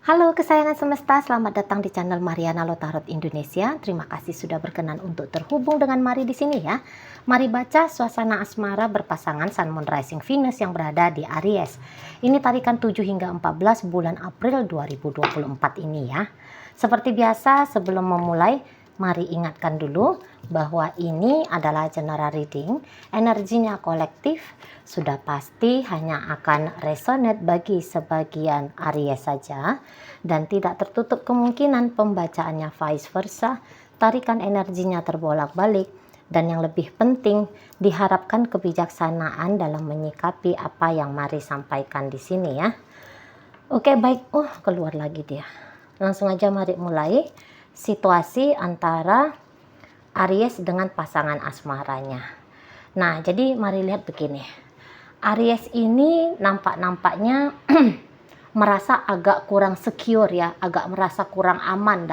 Halo kesayangan semesta, selamat datang di channel Mariana Lotarot Indonesia. Terima kasih sudah berkenan untuk terhubung dengan Mari di sini ya. Mari baca suasana asmara berpasangan Sun Moon Rising Venus yang berada di Aries. Ini tarikan 7 hingga 14 bulan April 2024 ini ya. Seperti biasa sebelum memulai, mari ingatkan dulu bahwa ini adalah general reading, energinya kolektif, sudah pasti hanya akan resonate bagi sebagian Aries saja dan tidak tertutup kemungkinan pembacaannya vice versa, tarikan energinya terbolak-balik dan yang lebih penting diharapkan kebijaksanaan dalam menyikapi apa yang Mari sampaikan di sini ya. Oke baik, keluar lagi dia. Langsung aja mari mulai situasi antara Aries dengan pasangan asmaranya. Nah, jadi mari lihat begini. Aries ini nampaknya merasa agak kurang secure ya, agak merasa kurang aman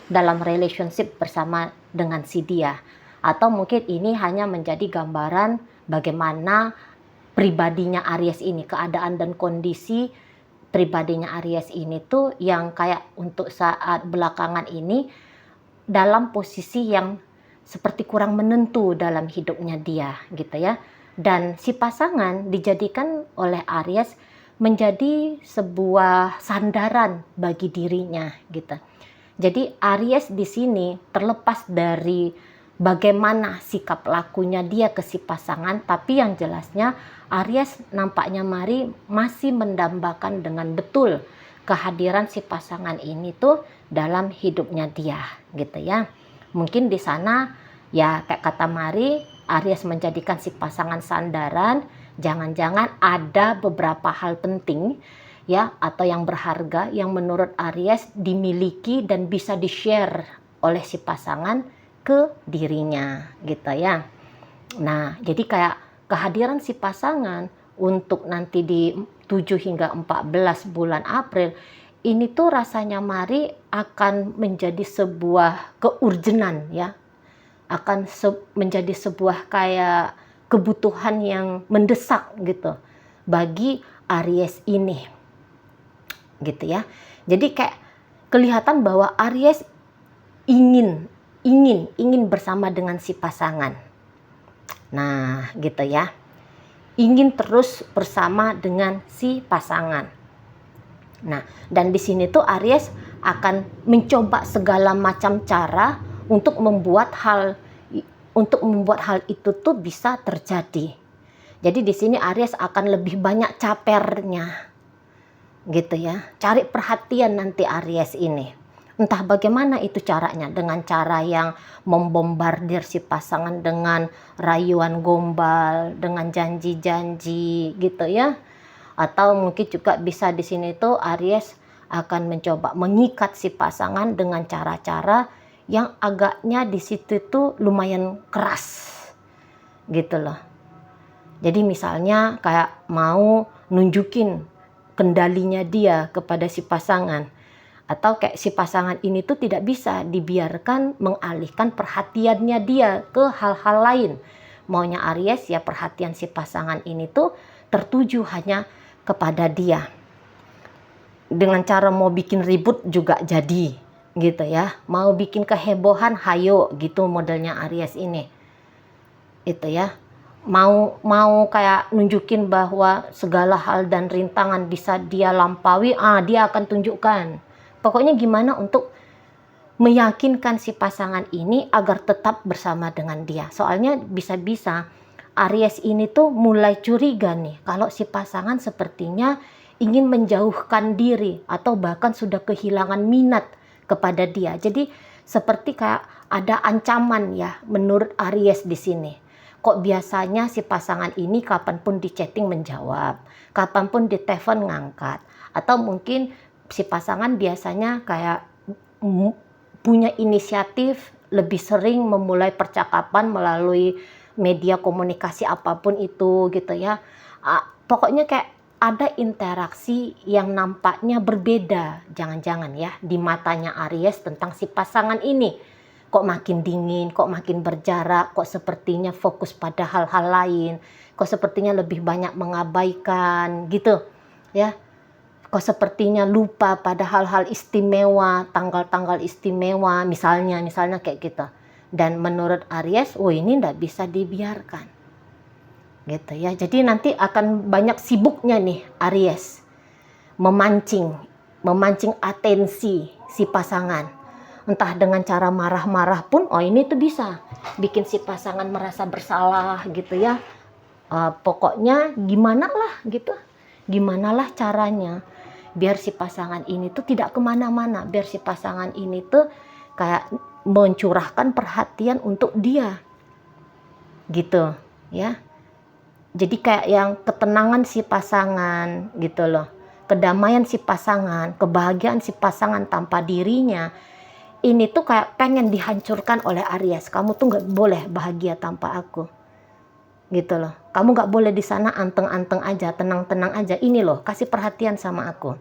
dalam relationship bersama dengan si dia. Atau mungkin ini hanya menjadi gambaran bagaimana pribadinya Aries ini, keadaan dan kondisi pribadinya Aries ini tuh yang kayak untuk saat belakangan ini dalam posisi yang seperti kurang menentu dalam hidupnya dia gitu ya. Dan si pasangan dijadikan oleh Aries menjadi sebuah sandaran bagi dirinya gitu. Jadi Aries di sini terlepas dari bagaimana sikap lakunya dia ke si pasangan, tapi yang jelasnya Aries nampaknya Mari masih mendambakan dengan betul kehadiran si pasangan ini tuh dalam hidupnya dia gitu ya. Mungkin di sana ya kayak kata Mari, Aries menjadikan si pasangan sandaran, jangan-jangan ada beberapa hal penting ya atau yang berharga yang menurut Aries dimiliki dan bisa di-share oleh si pasangan ke dirinya gitu ya. Nah, jadi kayak kehadiran si pasangan untuk nanti di 7 hingga 14 bulan April ini tuh rasanya Mari akan menjadi sebuah keurgenan ya, akan menjadi sebuah kayak kebutuhan yang mendesak gitu bagi Aries ini gitu ya. Jadi kayak kelihatan bahwa Aries ingin bersama dengan si pasangan. Nah gitu ya, ingin terus bersama dengan si pasangan. Nah dan di sini tuh Aries akan mencoba segala macam cara untuk membuat hal itu tuh bisa terjadi. Jadi di sini Aries akan lebih banyak capernya gitu ya, cari perhatian nanti Aries ini. Entah bagaimana itu caranya, dengan cara yang membombardir si pasangan dengan rayuan gombal, dengan janji-janji gitu ya. Atau mungkin juga bisa di sini tuh Aries akan mencoba mengikat si pasangan dengan cara-cara yang agaknya di situ tuh lumayan keras gitu loh. Jadi misalnya kayak mau nunjukin kendalinya dia kepada si pasangan, atau kayak si pasangan ini tuh tidak bisa dibiarkan mengalihkan perhatiannya dia ke hal-hal lain. Maunya Aries ya perhatian si pasangan ini tuh tertuju hanya kepada dia. Dengan cara mau bikin ribut juga jadi gitu ya, mau bikin kehebohan hayo gitu modelnya Aries ini itu ya, mau kayak nunjukin bahwa segala hal dan rintangan bisa dia lampaui, dia akan tunjukkan pokoknya gimana untuk meyakinkan si pasangan ini agar tetap bersama dengan dia. Soalnya bisa-bisa Aries ini tuh mulai curiga nih kalau si pasangan sepertinya ingin menjauhkan diri atau bahkan sudah kehilangan minat kepada dia. Jadi seperti kayak ada ancaman ya menurut Aries di sini. Kok biasanya si pasangan ini kapanpun di chatting menjawab, kapanpun di telepon ngangkat, atau mungkin si pasangan biasanya kayak punya inisiatif lebih sering memulai percakapan melalui media komunikasi apapun itu gitu ya. Pokoknya kayak ada interaksi yang nampaknya berbeda, jangan-jangan ya, di matanya Aries tentang si pasangan ini. Kok makin dingin, kok makin berjarak, kok sepertinya fokus pada hal-hal lain, kok sepertinya lebih banyak mengabaikan gitu ya. Kok sepertinya lupa pada hal-hal istimewa, tanggal-tanggal istimewa, misalnya kayak gitu. Dan menurut Aries, oh ini nggak bisa dibiarkan. Gitu ya. Jadi nanti akan banyak sibuknya nih Aries. Memancing atensi si pasangan. Entah dengan cara marah-marah pun, oh ini tuh bisa bikin si pasangan merasa bersalah gitu ya. Pokoknya gimana lah gitu. Gimana lah caranya biar si pasangan ini tuh tidak kemana-mana, biar si pasangan ini tuh kayak mencurahkan perhatian untuk dia gitu ya. Jadi kayak yang ketenangan si pasangan gitu loh, kedamaian si pasangan, kebahagiaan si pasangan tanpa dirinya, ini tuh kayak pengen dihancurkan oleh Aries. Kamu tuh nggak boleh bahagia tanpa aku gitu loh. Kamu nggak boleh di sana anteng-anteng aja, tenang-tenang aja. Ini loh, kasih perhatian sama aku.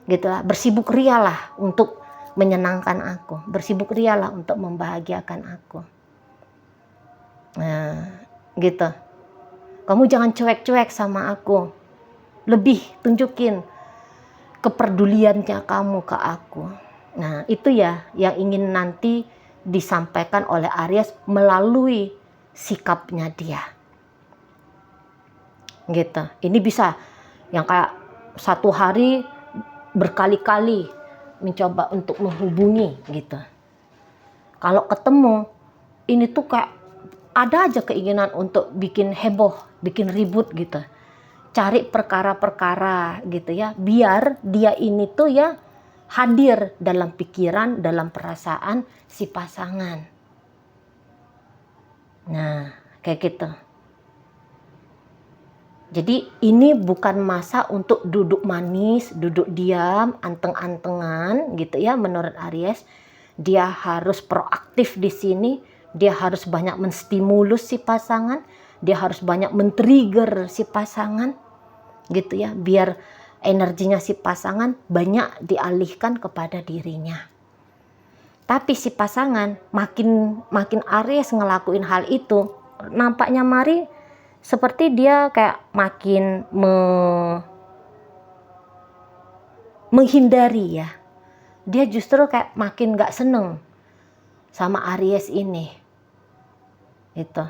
Gitu lah, bersibuk rialah untuk menyenangkan aku. Bersibuk rialah untuk membahagiakan aku. Nah, gitu. Kamu jangan cuek-cuek sama aku. Lebih tunjukin kepeduliannya kamu ke aku. Nah, itu ya yang ingin nanti disampaikan oleh Aries melalui sikapnya dia. Gitu. Ini bisa yang kayak satu hari berkali-kali mencoba untuk menghubungi gitu. Kalau ketemu, ini tuh kayak ada aja keinginan untuk bikin heboh, bikin ribut gitu. Cari perkara-perkara gitu ya, biar dia ini tuh ya hadir dalam pikiran, dalam perasaan si pasangan. Nah, kayak gitu. Jadi ini bukan masa untuk duduk manis, duduk diam, anteng-antengan gitu ya menurut Aries. Dia harus proaktif di sini, dia harus banyak menstimulus si pasangan, dia harus banyak men-trigger si pasangan gitu ya, biar energinya si pasangan banyak dialihkan kepada dirinya. Tapi si pasangan makin Aries ngelakuin hal itu, nampaknya Mari seperti dia kayak makin menghindari ya. Dia justru kayak makin gak seneng sama Aries ini. Itu.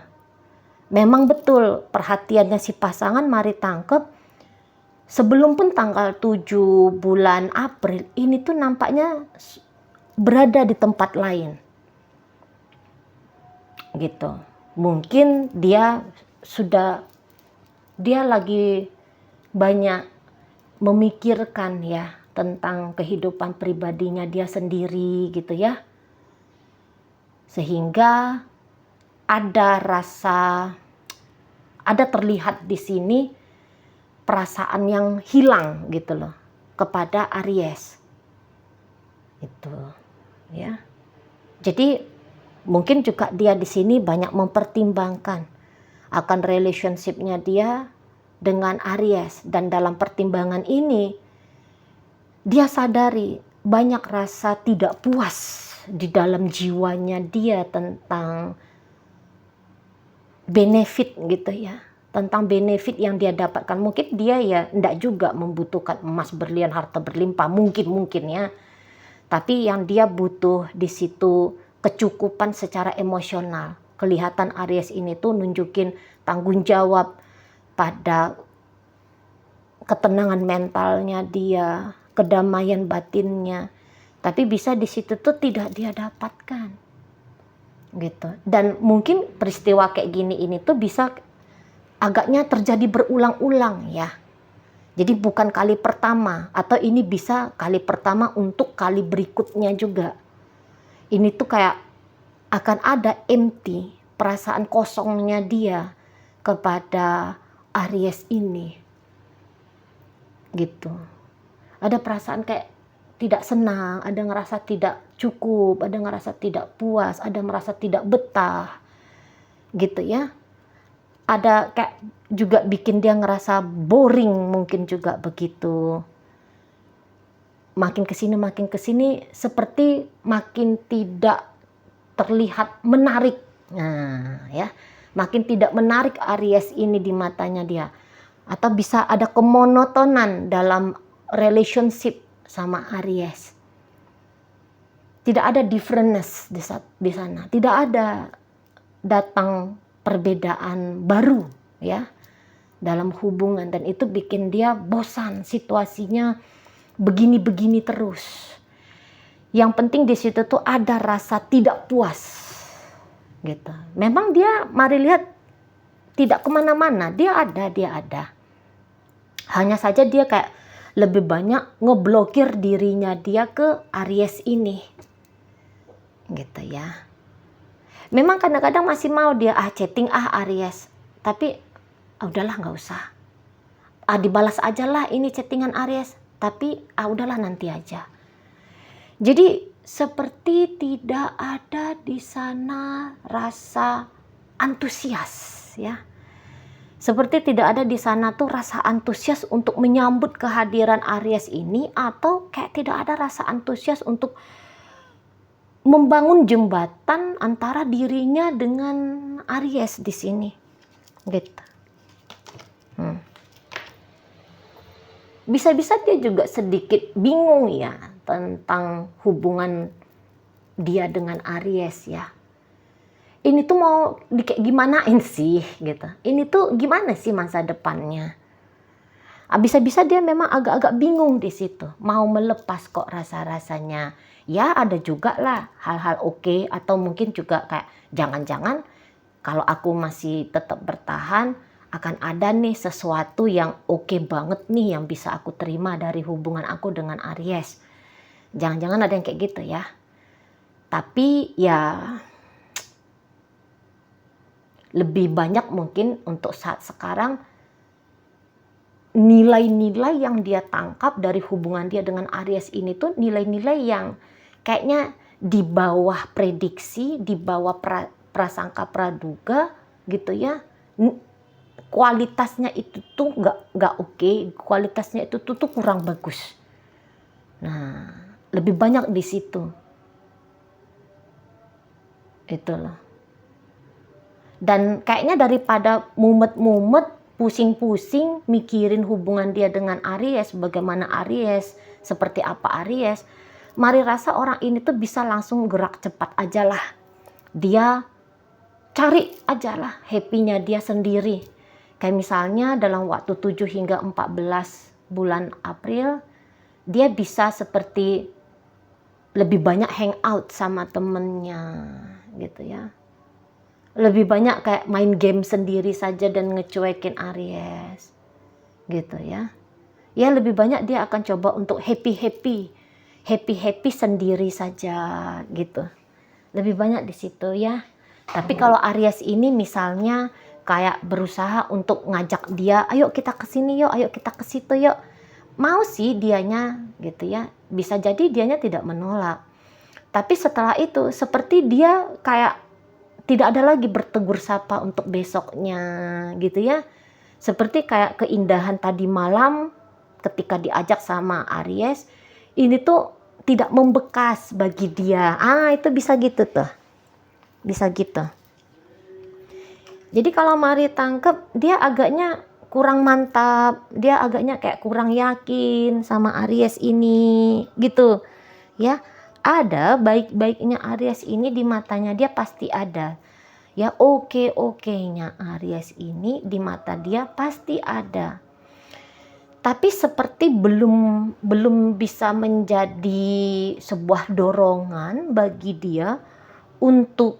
Memang betul perhatiannya si pasangan Mari tangkep. Sebelum pun tanggal 7 bulan April ini tuh nampaknya berada di tempat lain. Gitu. Mungkin dia lagi banyak memikirkan ya tentang kehidupan pribadinya dia sendiri gitu ya. Sehingga ada terlihat di sini perasaan yang hilang gitu loh kepada Aries. Itu ya. Jadi mungkin juga dia di sini banyak mempertimbangkan akan relationship-nya dia dengan Aries, dan dalam pertimbangan ini dia sadari banyak rasa tidak puas di dalam jiwanya dia tentang benefit gitu ya, tentang benefit yang dia dapatkan. Mungkin dia ya enggak juga membutuhkan emas berlian harta berlimpah, mungkin ya, tapi yang dia butuh di situ kecukupan secara emosional. Kelihatan Aries ini tuh nunjukin tanggung jawab pada ketenangan mentalnya dia, kedamaian batinnya. Tapi bisa di situ tuh tidak dia dapatkan. Gitu. Dan mungkin peristiwa kayak gini ini tuh bisa agaknya terjadi berulang-ulang ya. Jadi bukan kali pertama, atau ini bisa kali pertama untuk kali berikutnya juga. Ini tuh kayak akan ada empty, perasaan kosongnya dia kepada Aries ini. Gitu. Ada perasaan kayak tidak senang, ada ngerasa tidak cukup, ada ngerasa tidak puas, ada merasa tidak betah. Gitu ya. Ada kayak juga bikin dia ngerasa boring, mungkin juga begitu. Makin kesini seperti makin tidak terlihat menarik. Nah ya, makin tidak menarik Aries ini di matanya dia. Atau bisa ada kemonotonan dalam relationship sama Aries. Tidak ada differentness di sana. Tidak ada datang perbedaan baru ya dalam hubungan, dan itu bikin dia bosan, situasinya begini-begini terus. Yang penting di situ tuh ada rasa tidak puas gitu. Memang dia, mari lihat, tidak kemana-mana, dia ada. Hanya saja dia kayak lebih banyak ngeblokir dirinya dia ke Aries ini gitu ya. Memang kadang-kadang masih mau dia chatting Aries, tapi udahlah nggak usah, dibalas aja lah ini chattingan Aries, tapi udahlah nanti aja. Jadi seperti tidak ada di sana rasa antusias ya. Seperti tidak ada di sana tuh rasa antusias untuk menyambut kehadiran Aries ini, atau kayak tidak ada rasa antusias untuk membangun jembatan antara dirinya dengan Aries di sini, gitu. Bisa-bisa dia juga sedikit bingung ya tentang hubungan dia dengan Aries ya. Ini tuh mau kayak gimanain sih gitu. Ini tuh gimana sih masa depannya? Bisa-bisa dia memang agak-agak bingung di situ. Mau melepas kok rasa-rasanya. Ya ada juga lah hal-hal oke, atau mungkin juga kayak jangan-jangan kalau aku masih tetap bertahan akan ada nih sesuatu yang oke banget nih yang bisa aku terima dari hubungan aku dengan Aries. Jangan-jangan ada yang kayak gitu ya. Tapi ya lebih banyak mungkin untuk saat sekarang nilai-nilai yang dia tangkap dari hubungan dia dengan Aries ini tuh nilai-nilai yang kayaknya di bawah prediksi, di bawah prasangka praduga gitu ya. Kualitasnya itu tuh nggak oke, kualitasnya itu tuh kurang bagus. Nah, lebih banyak di situ. Itulah. Dan kayaknya daripada mumet-mumet, pusing-pusing mikirin hubungan dia dengan Aries, bagaimana Aries, seperti apa Aries, mari rasa orang ini tuh bisa langsung gerak cepat aja lah. Dia cari aja lah happy-nya dia sendiri. Kayak misalnya dalam waktu 7 hingga 14 bulan April, dia bisa seperti lebih banyak hangout sama temennya gitu ya. Lebih banyak kayak main game sendiri saja dan ngecuekin Aries gitu ya. Ya lebih banyak dia akan coba untuk happy sendiri saja gitu. Lebih banyak di situ ya. Tapi kalau Aries ini misalnya kayak berusaha untuk ngajak dia, ayo kita ke sini yuk, ayo kita ke situ yuk. Mau sih dianya gitu ya. Bisa jadi dianya tidak menolak. Tapi setelah itu seperti dia kayak tidak ada lagi bertegur sapa untuk besoknya gitu ya. Seperti kayak keindahan tadi malam ketika diajak sama Aries, ini tuh tidak membekas bagi dia. Itu bisa gitu tuh. Bisa gitu. Jadi kalau Mari tangkep, dia agaknya kurang mantap, dia agaknya kayak kurang yakin sama Aries ini gitu ya. Ada baik-baiknya Aries ini di matanya dia pasti ada ya, oke-okenya Aries ini di mata dia pasti ada, tapi seperti belum bisa menjadi sebuah dorongan bagi dia untuk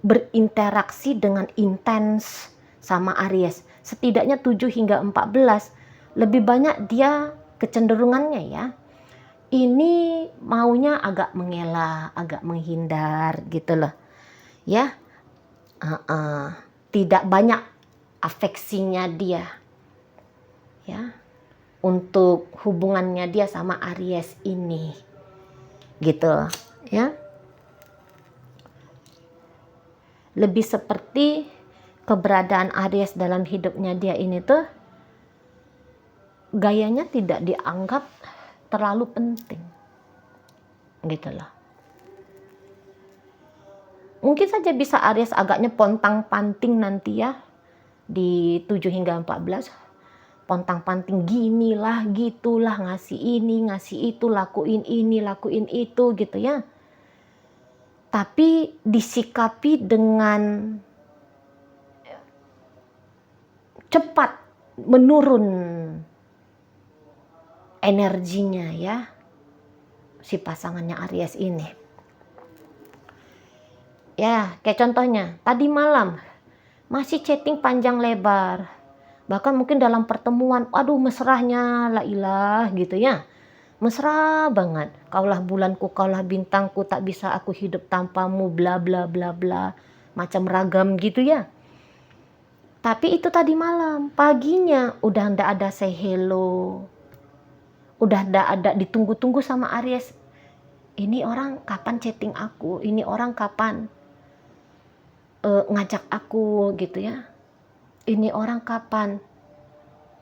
berinteraksi dengan intens sama Aries. Setidaknya 7 hingga 14 lebih banyak dia kecenderungannya ya, ini maunya agak mengelak, agak menghindar gitu loh ya. Tidak banyak afeksinya dia ya untuk hubungannya dia sama Aries ini gitu ya. Lebih seperti keberadaan Aries dalam hidupnya dia ini tuh gayanya tidak dianggap terlalu penting gitu loh. Mungkin saja bisa Aries agaknya pontang-panting nanti ya di 7 hingga 14. pontang-panting ginilah, gitulah, ngasih ini, ngasih itu, lakuin ini, lakuin itu gitu ya. Tapi disikapi dengan cepat menurun energinya ya, si pasangannya Aries ini. Ya, kayak contohnya, tadi malam masih chatting panjang lebar. Bahkan mungkin dalam pertemuan, aduh mesrahnya la ilah gitu ya. Mesra banget. Kaulah bulanku, kaulah bintangku, tak bisa aku hidup tanpamu, bla bla bla bla. Macam ragam gitu ya. Tapi itu tadi malam, paginya udah ndak ada say hello. Udah ndak ada ditunggu-tunggu sama Aries. Ini orang kapan chatting aku? Ini orang kapan ngajak aku gitu ya. Ini orang kapan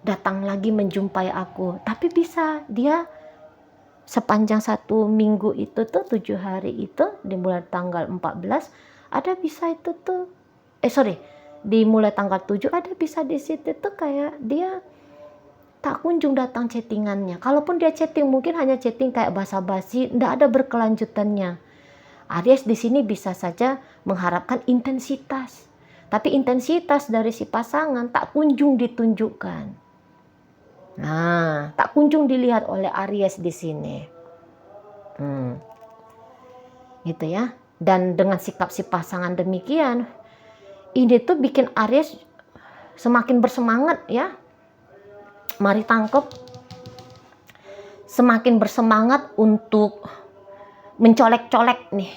datang lagi menjumpai aku. Tapi bisa dia sepanjang 1 minggu itu tuh, 7 hari itu, dimulai tanggal 14 ada bisa itu tuh, dimulai tanggal 7 ada bisa di situ tuh kayak dia tak kunjung datang chattingannya. Kalaupun dia chatting mungkin hanya chatting kayak basa-basi, ndak ada berkelanjutannya. Aries di sini bisa saja mengharapkan intensitas, tapi intensitas dari si pasangan tak kunjung ditunjukkan. Nah, tak kunjung dilihat oleh Aries di sini. Gitu ya. Dan dengan sikap si pasangan demikian, ini tuh bikin Aries semakin bersemangat ya. Mari tangkep. Semakin bersemangat untuk mencolek-colek nih.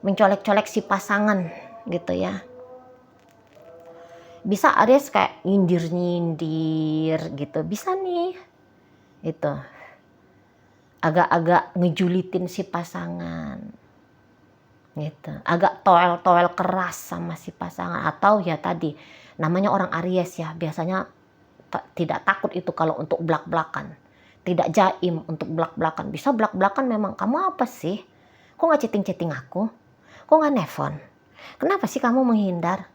Mencolek-colek si pasangan gitu ya. Bisa Aries kayak nyindir-nyindir gitu. Bisa nih. Itu. Agak-agak ngejulitin si pasangan. Gitu. Agak toel-toel keras sama si pasangan. Atau ya tadi, namanya orang Aries ya. Biasanya tidak takut itu kalau untuk belak-belakan. Tidak jaim untuk belak-belakan. Bisa belak-belakan memang. Kamu apa sih? Kok gak chatting-chatting aku? Kok gak nelfon? Kenapa sih kamu menghindar?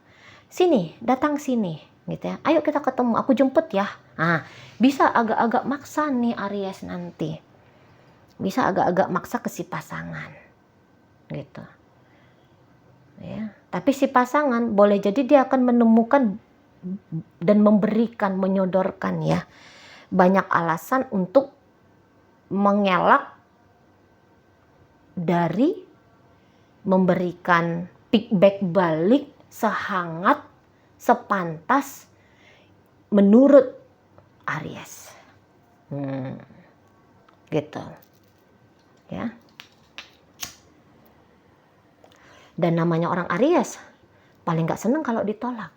Sini, datang sini, gitu ya. Ayo kita ketemu, aku jemput ya. Nah, bisa agak-agak maksa nih Aries nanti. Bisa agak-agak maksa ke si pasangan, gitu. Ya. Tapi si pasangan boleh jadi dia akan menemukan dan memberikan, menyodorkan ya banyak alasan untuk mengelak dari memberikan feedback balik sehangat, sepantas menurut Aries. Gitu. Ya. Dan namanya orang Aries paling gak seneng kalau ditolak.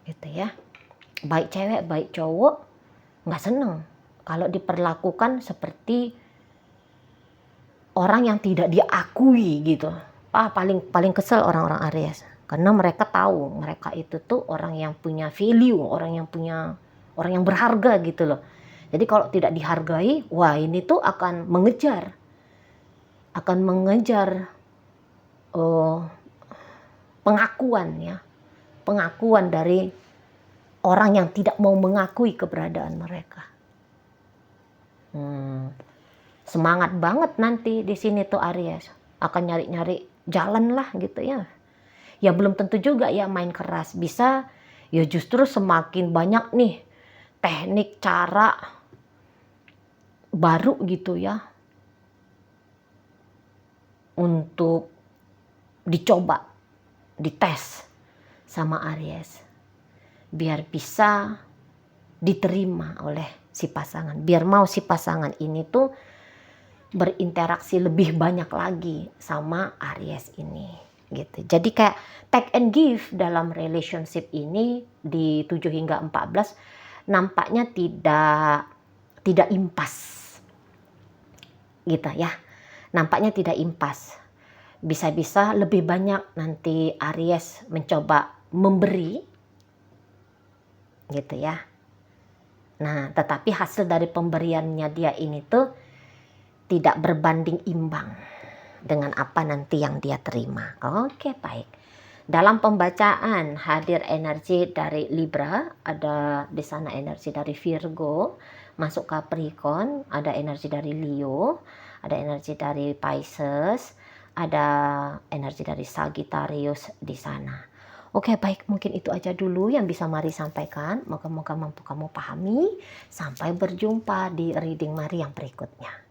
Gitu ya. Baik cewek, baik cowok gak seneng kalau diperlakukan seperti orang yang tidak diakui gitu. Paling kesel orang-orang Aries. Karena mereka tahu mereka itu tuh orang yang punya value, orang yang berharga gitu loh. Jadi kalau tidak dihargai, wah ini tuh akan mengejar pengakuan ya, pengakuan dari orang yang tidak mau mengakui keberadaan mereka. Semangat banget nanti di sini tuh Aries akan nyari-nyari jalan lah gitu ya. Ya belum tentu juga ya main keras, bisa ya justru semakin banyak nih teknik cara baru gitu ya untuk dicoba, dites sama Aries biar bisa diterima oleh si pasangan, biar mau si pasangan ini tuh berinteraksi lebih banyak lagi sama Aries ini gitu. Jadi kayak take and give dalam relationship ini di 7 hingga 14 nampaknya tidak impas gitu ya. Nampaknya tidak impas. Bisa-bisa lebih banyak nanti Aries mencoba memberi gitu ya. Nah, tetapi hasil dari pemberiannya dia ini tuh tidak berbanding imbang dengan apa nanti yang dia terima. Oke, baik. Dalam pembacaan hadir energi dari Libra, ada di sana energi dari Virgo, masuk Capricorn, ada energi dari Leo, ada energi dari Pisces, ada energi dari Sagittarius di sana. Oke, baik, mungkin itu aja dulu yang bisa Mari sampaikan. Moga-moga mampu kamu pahami. Sampai berjumpa di reading Mari yang berikutnya.